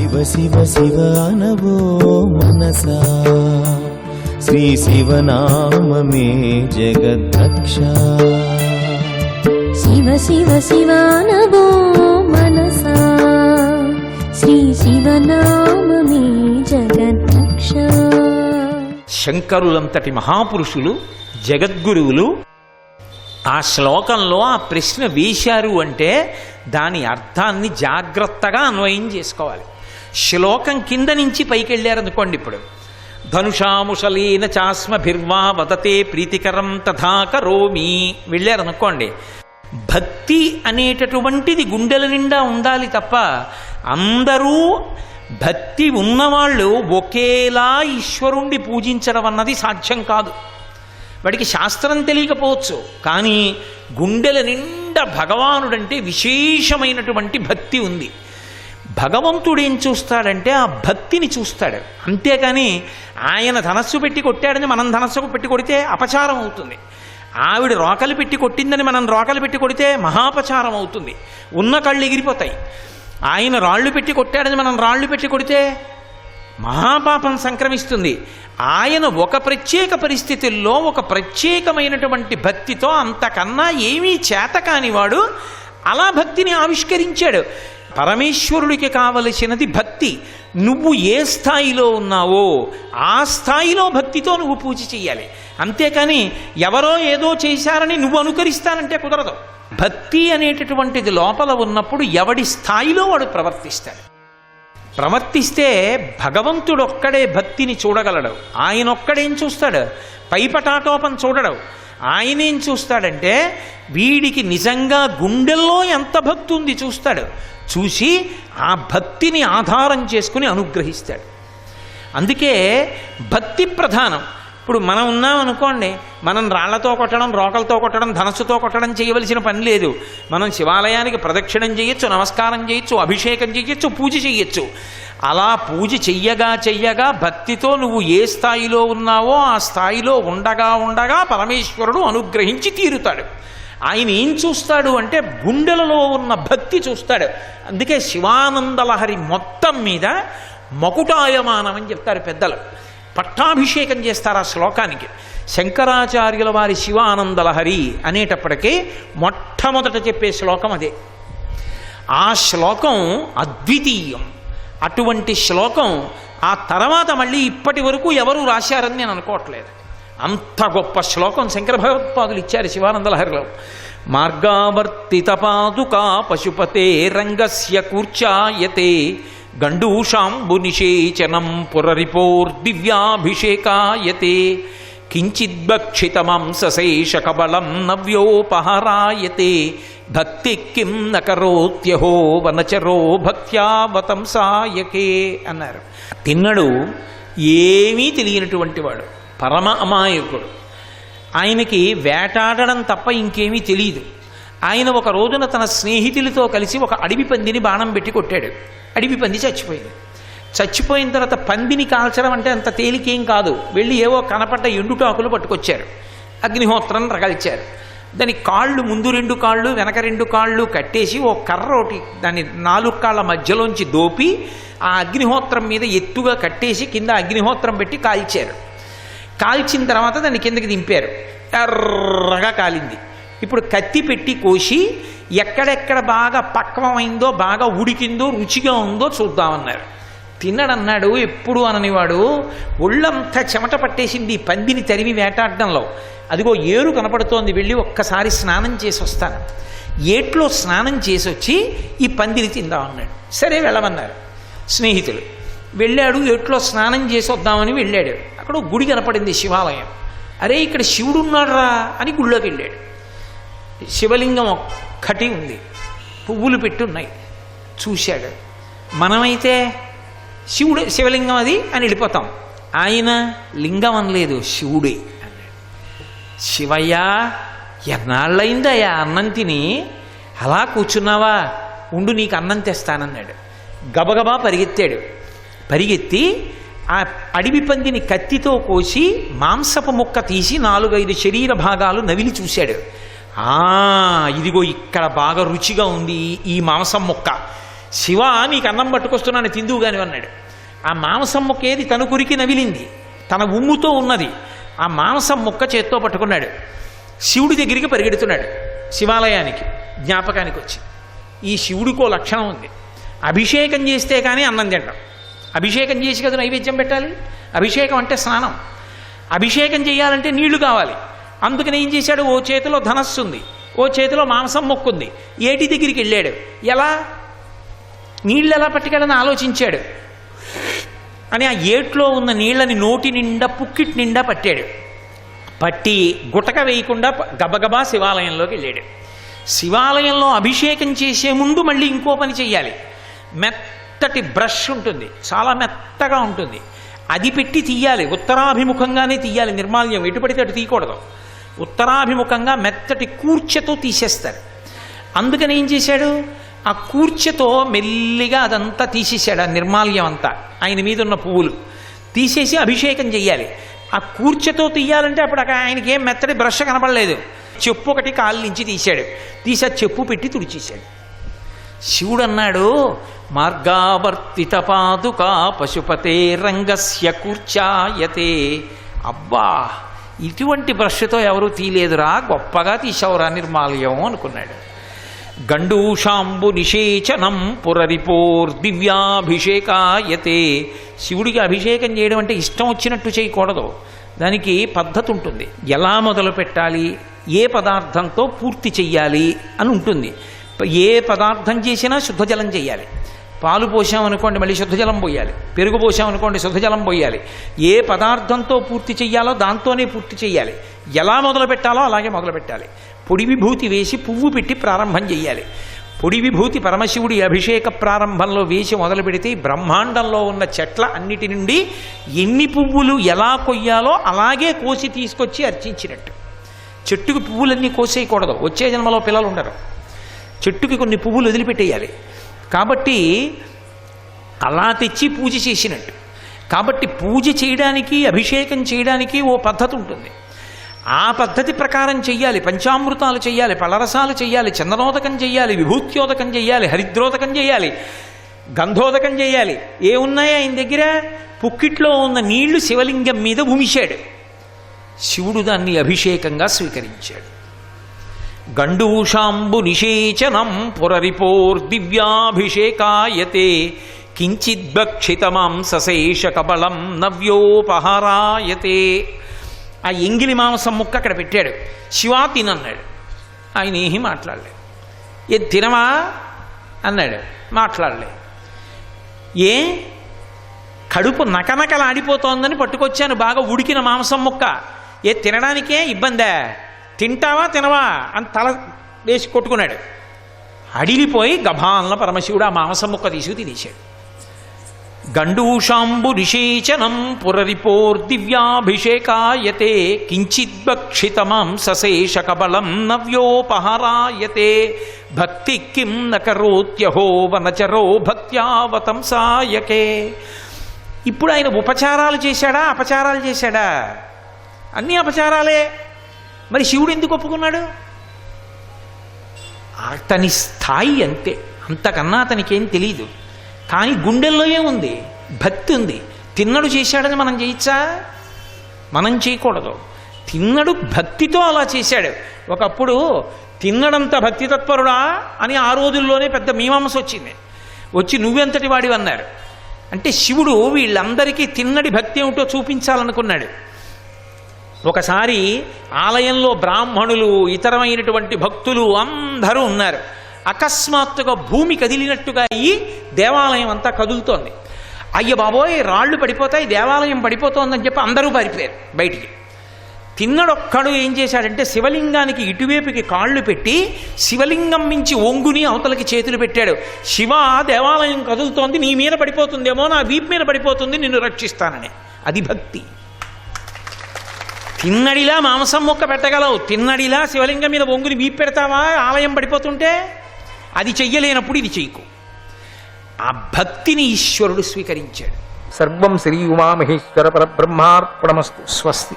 శివ శివ శివ అనవో మనసా శ్రీ శివనామమే జగద్రక్ష. శివ శివ శివ అనవో మనసా శ్రీ శివనామమే జగద్రక్ష. శంకరులంతటి మహాపురుషులు జగద్గురువులు ఆ శ్లోకంలో ఆ ప్రశ్న వేశారు అంటే దాని అర్థాన్ని జాగ్రత్తగా అన్వయం చేసుకోవాలి. శ్లోకం కింద నుంచి పైకి వెళ్ళారనుకోండి, ఇప్పుడు ధనుషాముషలేన చాస్మభిర్వా వదతే ప్రీతికరం తథా కరోమి వెళ్ళారనుకోండి, భక్తి అనేటటువంటిది గుండెల నిండా ఉండాలి తప్ప అందరూ భక్తి ఉన్నవాళ్ళు ఒకేలా ఈశ్వరుణ్ణి పూజించడం అన్నది సాధ్యం కాదు. వాడికి శాస్త్రం తెలియకపోవచ్చు, కానీ గుండెల నిండా భగవానుడంటే విశేషమైనటువంటి భక్తి ఉంది. భగవంతుడు ఏం చూస్తాడంటే ఆ భక్తిని చూస్తాడు, అంతేకాని ఆయన ధనస్సు పెట్టి కొట్టాడని మనం ధనస్సుకు పెట్టి కొడితే అపచారం అవుతుంది. ఆవిడ రోకలు పెట్టి కొట్టిందని మనం రోకలు పెట్టి కొడితే మహాపచారం అవుతుంది, ఉన్న కళ్ళు ఎగిరిపోతాయి. ఆయన రాళ్ళు పెట్టి కొట్టాడని మనం రాళ్ళు పెట్టి కొడితే మహాపాపం సంక్రమిస్తుంది. ఆయన ఒక ప్రత్యేక పరిస్థితుల్లో ఒక ప్రత్యేకమైనటువంటి భక్తితో అంతకన్నా ఏమీ చేత కానివాడు అలా భక్తిని ఆవిష్కరించాడు. పరమేశ్వరుడికి కావలసినది భక్తి. నువ్వు ఏ స్థాయిలో ఉన్నావో ఆ స్థాయిలో భక్తితో నువ్వు పూజ చెయ్యాలి, అంతేకాని ఎవరో ఏదో చేశారని నువ్వు అనుకరిస్తానంటే కుదరదు. భక్తి అనేటటువంటిది లోపల ఉన్నప్పుడు ఎవడి స్థాయిలో వాడు ప్రవర్తిస్తే భగవంతుడొక్కడే భక్తిని చూడగలడు. ఆయన ఒక్కడేం చూస్తాడు, పైపటాటోపం చూడడు. ఆయనేం చూస్తాడంటే వీడికి నిజంగా గుండెల్లో ఎంత భక్తి ఉంది చూస్తాడు, చూసి ఆ భక్తిని ఆధారం చేసుకుని అనుగ్రహిస్తాడు. అందుకే భక్తి ప్రధానం. ఇప్పుడు మనం ఉన్నామనుకోండి, మనం రాళ్లతో కొట్టడం, రోకలతో కొట్టడం, ధనస్సుతో కొట్టడం చేయవలసిన పని లేదు. మనం శివాలయానికి ప్రదక్షిణం చేయొచ్చు, నమస్కారం చేయొచ్చు, అభిషేకం చేయొచ్చు, పూజ చేయొచ్చు. అలా పూజ చెయ్యగా భక్తితో నువ్వు ఏ స్థాయిలో ఉన్నావో ఆ స్థాయిలో ఉండగా పరమేశ్వరుడు అనుగ్రహించి తీరుతాడు. ఆయన ఏం చూస్తాడు అంటే గుండెలలో ఉన్న భక్తి చూస్తాడు. అందుకే శివానందలహరి మొత్తం మీద మకుటాయమానం అని చెప్తారు పెద్దలు. పట్టాభిషేకం చేస్తారు ఆ శ్లోకానికి. శంకరాచార్యుల వారి శివానందలహరి అనేటప్పటికీ మొట్టమొదట చెప్పే శ్లోకం అదే. ఆ శ్లోకం అద్వితీయం. అటువంటి శ్లోకం ఆ తర్వాత మళ్ళీ ఇప్పటి వరకు ఎవరు రాశారని నేను అనుకోవట్లేదు. అంత గొప్ప శ్లోకం శంకర భగవత్పాదులు ఇచ్చారు శివానందలహరిలో. మార్గావర్తిత పాదుకా పశుపతే రంగస్య కూర్చాయతే గండూషాంబు నిషేచనం పురరిపోర్దివ్యాభిషేకాయతే కించిద్భక్షితమాంసశేషకబలం నవ్యోపహరాయతే భక్తి కిం నకరోత్యహో వనచరో భక్త్యావతంసాయకే అన్నారు. తిన్నడు ఏమీ తెలియనటువంటి వాడు, పరమ అమాయకుడు. ఆయనకి వేటాడడం తప్ప ఇంకేమీ తెలియదు. ఆయన ఒక రోజున తన స్నేహితులతో కలిసి ఒక అడవి పందిని బాణం పెట్టి కొట్టాడు. అడవి పంది చచ్చిపోయింది. చచ్చిపోయిన తర్వాత పందిని కాల్చడం అంటే అంత తేలికేం కాదు. వెళ్ళి ఏవో కనపడ్డ ఎండుటాకులు పట్టుకొచ్చారు, అగ్నిహోత్రం రగల్చారు. దాని కాళ్ళు, ముందు 2 కాళ్ళు వెనక 2 కాళ్ళు కట్టేసి ఓ కర్ర ఒకటి దాని 4 కాళ్ళ మధ్యలోంచి దోపి ఆ అగ్నిహోత్రం మీద ఎత్తుగా కట్టేసి కింద అగ్నిహోత్రం పెట్టి కాల్చారు. కాల్చిన తర్వాత దాన్ని కిందకి దింపారు. ఎర్రగా కాలింది. ఇప్పుడు కత్తి పెట్టి కోసి ఎక్కడెక్కడ బాగా పక్వమైందో, బాగా ఉడికిందో, రుచిగా ఉందో చూద్దామన్నారు. తిన్నడన్నాడు, ఎప్పుడు అననివాడు, ఒళ్ళంతా చెమట పట్టేసింది పందిని తరిమి వేటాడడంలో. అదిగో ఏరు కనపడుతోంది, వెళ్ళి ఒక్కసారి స్నానం చేసి వస్తాను. ఏట్లో స్నానం చేసి వచ్చి ఈ పందిని తిందామన్నాడు. సరే వెళ్ళమన్నారు స్నేహితులు. వెళ్ళాడు, ఏట్లో స్నానం చేసి వద్దామని వెళ్ళాడు. అక్కడ గుడి కనపడింది, శివాలయం. అరే ఇక్కడ శివుడు ఉన్నాడురా అని గుళ్ళోకి వెళ్ళాడు. శివలింగం ఒక్కటి ఉంది, పువ్వులు పెట్టున్నాయి. చూశాడు. మనమైతే శివుడు శివలింగం అది అని వెళ్ళిపోతాం. ఆయన లింగం అనలేదు, శివుడే అన్నాడు. శివయ్య ఎన్నాళ్ళయిందయ్యా అన్నం తిని, అలా కూర్చున్నావా, ఉండు నీకు అన్నం తెస్తానన్నాడు. గబగబా పరిగెత్తాడు. పరిగెత్తి ఆ అడవి పందిని కత్తితో కోసి మాంసపు ముక్క తీసి 4-5 శరీర భాగాలు నవిలి చూశాడు. ఇదిగో ఇక్కడ బాగా రుచిగా ఉంది ఈ మాంసం ముక్క, శివ నీకు అన్నం పట్టుకొస్తున్నాను తిందువు గాని అన్నాడు. ఆ మాంసం ముక్క ఏది తను కురికి నవిలింది, తన ఉమ్ముతో ఉన్నది. ఆ మాంసం ముక్క చేత్తో పట్టుకున్నాడు. శివుడి దగ్గరికి పరిగెడుతున్నాడు, శివాలయానికి జ్ఞాపకానికి వచ్చి. ఈ శివుడికో లక్షణం ఉంది, అభిషేకం చేస్తే కానీ అన్నం తింటాం. అభిషేకం చేసి కదా నైవేద్యం పెట్టాలి. అభిషేకం అంటే స్నానం. అభిషేకం చేయాలంటే నీళ్లు కావాలి. అందుకని ఏం చేశాడు, ఓ చేతిలో ధనస్సు ఉంది, ఓ చేతిలో మాంసం మొక్కుంది. ఏటి దగ్గరికి వెళ్ళాడు. ఎలా నీళ్ళు ఎలా పట్టుకెళ్ళని ఆలోచించాడు. అని ఆ ఏట్లో ఉన్న నీళ్ళని నోటి నిండా పుక్కిటి నిండా పట్టాడు. పట్టి గుటక వేయకుండా గబగబా శివాలయంలోకి వెళ్ళాడు. శివాలయంలో అభిషేకం చేసే ముందు మళ్ళీ ఇంకో పని చెయ్యాలి. మెత్తటి బ్రష్ ఉంటుంది, చాలా మెత్తగా ఉంటుంది, అది పెట్టి తీయాలి. ఉత్తరాభిముఖంగానే తీయాలి నిర్మాల్యం, ఎటు పడితే అటు తీయకూడదు. ఉత్తరాభిముఖంగా మెత్తటి కూర్చెతో తీసేస్తారు. అందుకని ఏం చేశాడు, ఆ కూర్చెతో మెల్లిగా అదంతా తీసేశాడు. ఆ నిర్మాల్యం అంతా, ఆయన మీద ఉన్న పువ్వులు తీసేసి అభిషేకం చెయ్యాలి. ఆ కూర్చెతో తీయాలంటే అప్పుడు ఆయనకి ఏం మెత్తటి బ్రష్ కనపడలేదు. చెప్పు ఒకటి కాళ్ళ నుంచి తీశాడు, తీసి ఆ చెప్పు పెట్టి తుడిచేశాడు. శివుడు అన్నాడు, మార్గావర్తిత పాదుకా పశుపతే రంగస్య కూర్చాయతే. అబ్బా, ఇటువంటి బ్రష్తో ఎవరూ తీలేదురా, గొప్పగా తీసావురా నిర్మాల్యం అనుకున్నాడు. గండూషాంబు నిషేచనం పురరిపోర్ దివ్యాభిషేకాయతే. శివుడికి అభిషేకం చేయడం అంటే ఇష్టం వచ్చినట్టు చేయకూడదు, దానికి పద్ధతి ఉంటుంది. ఎలా మొదలు పెట్టాలి, ఏ పదార్థంతో పూర్తి చెయ్యాలి అని ఉంటుంది. ఏ పదార్థం చేసినా శుద్ధజలం చేయాలి. పాలు పోసామనుకోండి మళ్ళీ శుద్ధజలం పోయాలి, పెరుగు పోసామనుకోండి శుద్ధజలం పోయాలి. ఏ పదార్థంతో పూర్తి చెయ్యాలో దాంతోనే పూర్తి చెయ్యాలి. ఎలా మొదలు పెట్టాలో అలాగే మొదలు పెట్టాలి. పొడి విభూతి వేసి పువ్వు పెట్టి ప్రారంభం చెయ్యాలి. పొడి విభూతి పరమశివుడి అభిషేక ప్రారంభంలో వేసి మొదలు పెడితే బ్రహ్మాండంలో ఉన్న చెట్ల అన్నిటి నుండి ఎన్ని పువ్వులు ఎలా కొయ్యాలో అలాగే కోసి తీసుకొచ్చి అర్చించినట్టు. చెట్టుకి పువ్వులన్నీ కోసేయకూడదు, వచ్చే జన్మలో పిల్లలు ఉండరు. చెట్టుకి కొన్ని పువ్వులు వదిలిపెట్టేయాలి. కాబట్టి అలా తెచ్చి పూజ చేసినట్టు. కాబట్టి పూజ చేయడానికి అభిషేకం చేయడానికి ఓ పద్ధతి ఉంటుంది. ఆ పద్ధతి ప్రకారం చెయ్యాలి. పంచామృతాలు చెయ్యాలి, పలరసాలు చెయ్యాలి, చందనోదకం చెయ్యాలి, విభూత్యోదకం చెయ్యాలి, హరిద్రోదకం చెయ్యాలి, గంధోదకం చెయ్యాలి. ఏమున్నాయి ఆయన దగ్గర? పుక్కిట్లో ఉన్న నీళ్లు శివలింగం మీద ఉమిశాడు. శివుడు దాన్ని అభిషేకంగా స్వీకరించాడు. గండూషాంబు నిషేచనం పురరిపోర్ దివ్యాభిషేకాయతే కించిద్భక్షితమాంసశేష కబలం నవ్యోపహారాయతే. ఆ ఎంగిలి మాంసం ముక్క అక్కడ పెట్టాడు. శివా తినన్నాడు. ఆయన ఏమీ మాట్లాడలేదు. ఏ తినవా అన్నాడు, మాట్లాడలేదు. ఏ కడుపు నకనకలాడిపోతోందని పట్టుకొచ్చాను బాగా ఉడికిన మాంసం ముక్క. ఏ తినడానికే ఇబ్బందా, తింటావా తినవా అని తల వేసి కొట్టుకున్నాడు. అడిగిపోయి గభాలన పరమశివుడు ఆ మాంసం ముక్క తీసుకు తినేశాడు. గండూషాంబు నిషేచనం పురరిపోర్ దివ్యాభిషేకాయతే కించిద్భక్షితమాంసశేష కబలం నవ్యోపహారాయతే భక్తి కిం నకరోత్యహో వనచరో భక్త్యావతంసాయకే. ఇప్పుడు ఆయన ఉపచారాలు చేశాడా, అపచారాలు చేశాడా? అన్నీ అపచారాలే. మరి శివుడు ఎందుకు ఒప్పుకున్నాడు? అతని స్థాయి అంతే, అంతకన్నా అతనికేం తెలియదు. కానీ గుండెల్లో ఏముంది? భక్తి ఉంది. తిన్నడు చేశాడని మనం చేయొచ్చా? మనం చేయకూడదు. తిన్నడు భక్తితో అలా చేశాడు. ఒకప్పుడు తిన్నడంత భక్తి తత్పరుడా అని ఆ రోజుల్లోనే పెద్ద మీమాంస వచ్చింది. వచ్చి నువ్వెంతటి వాడివి అన్నారు. అంటే శివుడు వీళ్ళందరికీ తిన్నడి భక్తి ఏమిటో చూపించాలనుకున్నాడు. ఒకసారి ఆలయంలో బ్రాహ్మణులు, ఇతరమైనటువంటి భక్తులు అందరూ ఉన్నారు. అకస్మాత్తుగా భూమి కదిలినట్టుగా అయ్యి దేవాలయం అంతా కదులుతోంది. అయ్య బాబోయ్, రాళ్ళు పడిపోతాయి, దేవాలయం పడిపోతోందని చెప్పి అందరూ పారిపోయారు బయటికి. తిన్నడొక్కడు ఏం చేశాడంటే శివలింగానికి ఇటువైపుకి కాళ్ళు పెట్టి శివలింగం మించి ఒంగుని అవతలకి చేతులు పెట్టాడు. శివ, దేవాలయం కదులుతోంది, నీ మీద పడిపోతుందేమో, నా వీపు మీద పడిపోతుంది, నిన్ను రక్షిస్తానని. అది భక్తి. తిన్నడిలా మాంసం ముక్క పెట్టగలవు, తిన్నడిలా శివలింగం మీద ఒంగుని వీపు పెడతావా ఆలయం పడిపోతుంటే? అది చెయ్యలేనప్పుడు ఇది చెయ్యకు. ఆ భక్తిని ఈశ్వరుడు స్వీకరించాడు. సర్వం శ్రీ ఉమామహేశ్వర పరబ్రహ్మార్పణమస్తు. స్వస్తి.